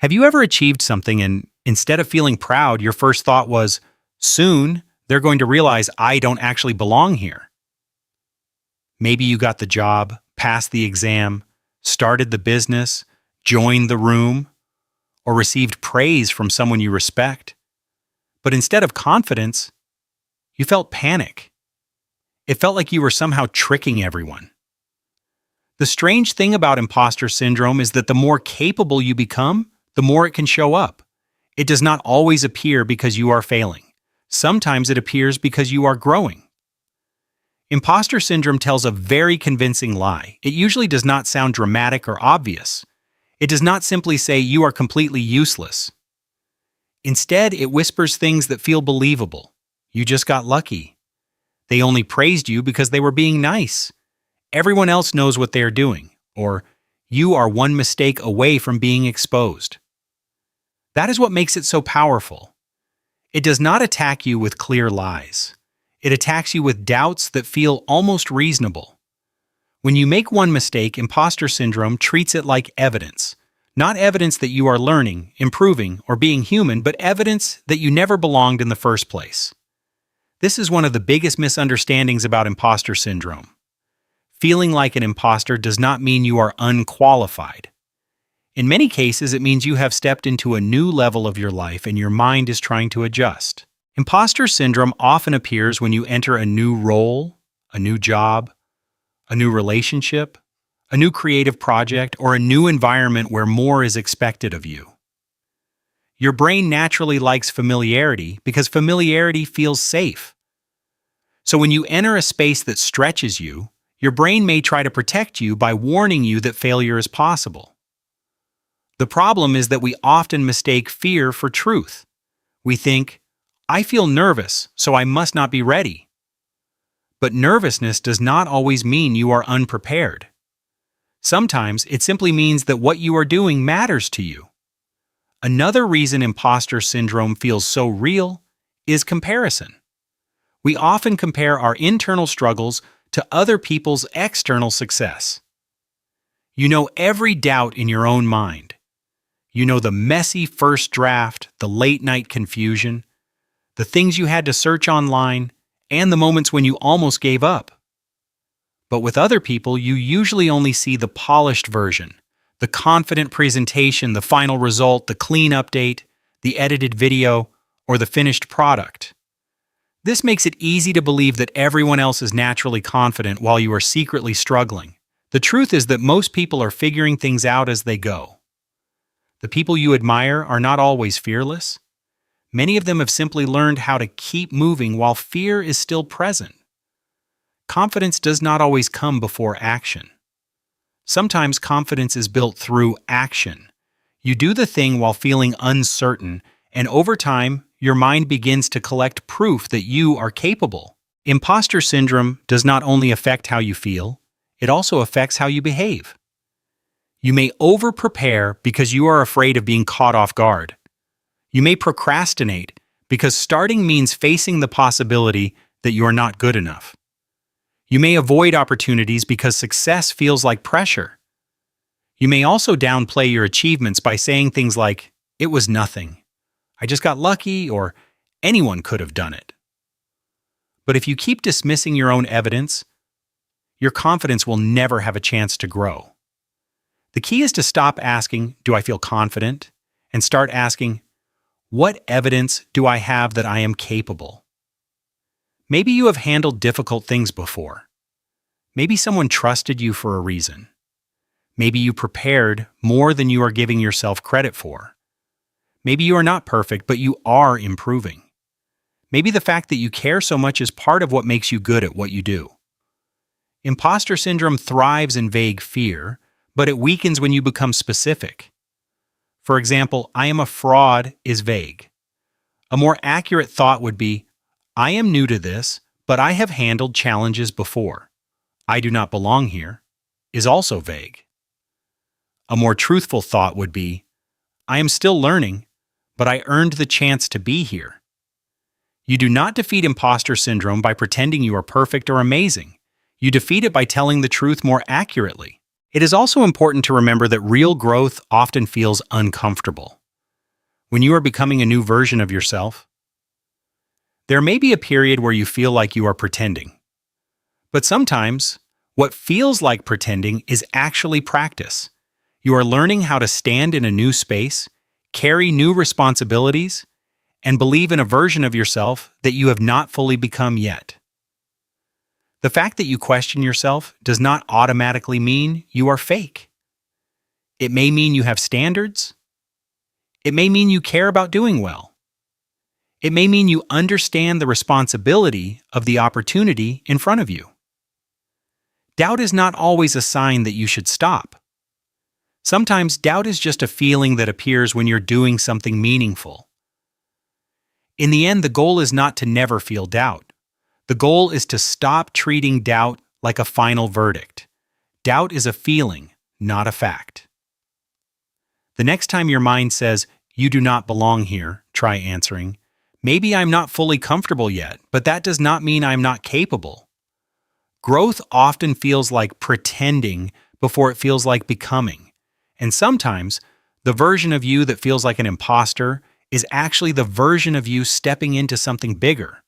Have you ever achieved something and instead of feeling proud, your first thought was, soon they're going to realize I don't actually belong here? Maybe you got the job, passed the exam, started the business, joined the room, or received praise from someone you respect. But instead of confidence, you felt panic. It felt like you were somehow tricking everyone. The strange thing about imposter syndrome is that the more capable you become, the more it can show up. It does not always appear because you are failing. Sometimes it appears because you are growing. Imposter syndrome tells a very convincing lie. It usually does not sound dramatic or obvious. It does not simply say you are completely useless. Instead, it whispers things that feel believable. You just got lucky. They only praised you because they were being nice. Everyone else knows what they are doing. Or, you are one mistake away from being exposed. That is what makes it so powerful. It does not attack you with clear lies. It attacks you with doubts that feel almost reasonable. When you make one mistake, imposter syndrome treats it like evidence. Not evidence that you are learning, improving, or being human, but evidence that you never belonged in the first place. This is one of the biggest misunderstandings about imposter syndrome. Feeling like an imposter does not mean you are unqualified. In many cases, it means you have stepped into a new level of your life and your mind is trying to adjust. Imposter syndrome often appears when you enter a new role, a new job, a new relationship, a new creative project, or a new environment where more is expected of you. Your brain naturally likes familiarity because familiarity feels safe. So when you enter a space that stretches you, your brain may try to protect you by warning you that failure is possible. The problem is that we often mistake fear for truth. We think, I feel nervous, so I must not be ready. But nervousness does not always mean you are unprepared. Sometimes it simply means that what you are doing matters to you. Another reason imposter syndrome feels so real is comparison. We often compare our internal struggles to other people's external success. You know every doubt in your own mind. You know the messy first draft, the late-night confusion, the things you had to search online, and the moments when you almost gave up. But with other people, you usually only see the polished version, the confident presentation, the final result, the clean update, the edited video, or the finished product. This makes it easy to believe that everyone else is naturally confident while you are secretly struggling. The truth is that most people are figuring things out as they go. The people you admire are not always fearless. Many of them have simply learned how to keep moving while fear is still present. Confidence does not always come before action. Sometimes confidence is built through action. You do the thing while feeling uncertain, and over time, your mind begins to collect proof that you are capable. Imposter syndrome does not only affect how you feel, it also affects how you behave. You may over-prepare because you are afraid of being caught off guard. You may procrastinate because starting means facing the possibility that you are not good enough. You may avoid opportunities because success feels like pressure. You may also downplay your achievements by saying things like, "It was nothing. I just got lucky," or "anyone could have done it." But if you keep dismissing your own evidence, your confidence will never have a chance to grow. The key is to stop asking, "Do I feel confident?" and start asking, "What evidence do I have that I am capable?" Maybe you have handled difficult things before. Maybe someone trusted you for a reason. Maybe you prepared more than you are giving yourself credit for. Maybe you are not perfect, but you are improving. Maybe the fact that you care so much is part of what makes you good at what you do. Imposter syndrome thrives in vague fear, but it weakens when you become specific. For example, "I am a fraud" is vague. A more accurate thought would be, "I am new to this, but I have handled challenges before. I do not belong here" is also vague. A more truthful thought would be, "I am still learning, but I earned the chance to be here." You do not defeat imposter syndrome by pretending you are perfect or amazing. You defeat it by telling the truth more accurately. It is also important to remember that real growth often feels uncomfortable. When you are becoming a new version of yourself, there may be a period where you feel like you are pretending. But sometimes, what feels like pretending is actually practice. You are learning how to stand in a new space, carry new responsibilities, and believe in a version of yourself that you have not fully become yet. The fact that you question yourself does not automatically mean you are fake. It may mean you have standards. It may mean you care about doing well. It may mean you understand the responsibility of the opportunity in front of you. Doubt is not always a sign that you should stop. Sometimes doubt is just a feeling that appears when you're doing something meaningful. In the end, the goal is not to never feel doubt. The goal is to stop treating doubt like a final verdict. Doubt is a feeling, not a fact. The next time your mind says, "You do not belong here," try answering, "Maybe I'm not fully comfortable yet, but that does not mean I'm not capable." Growth often feels like pretending before it feels like becoming. And sometimes, the version of you that feels like an imposter is actually the version of you stepping into something bigger.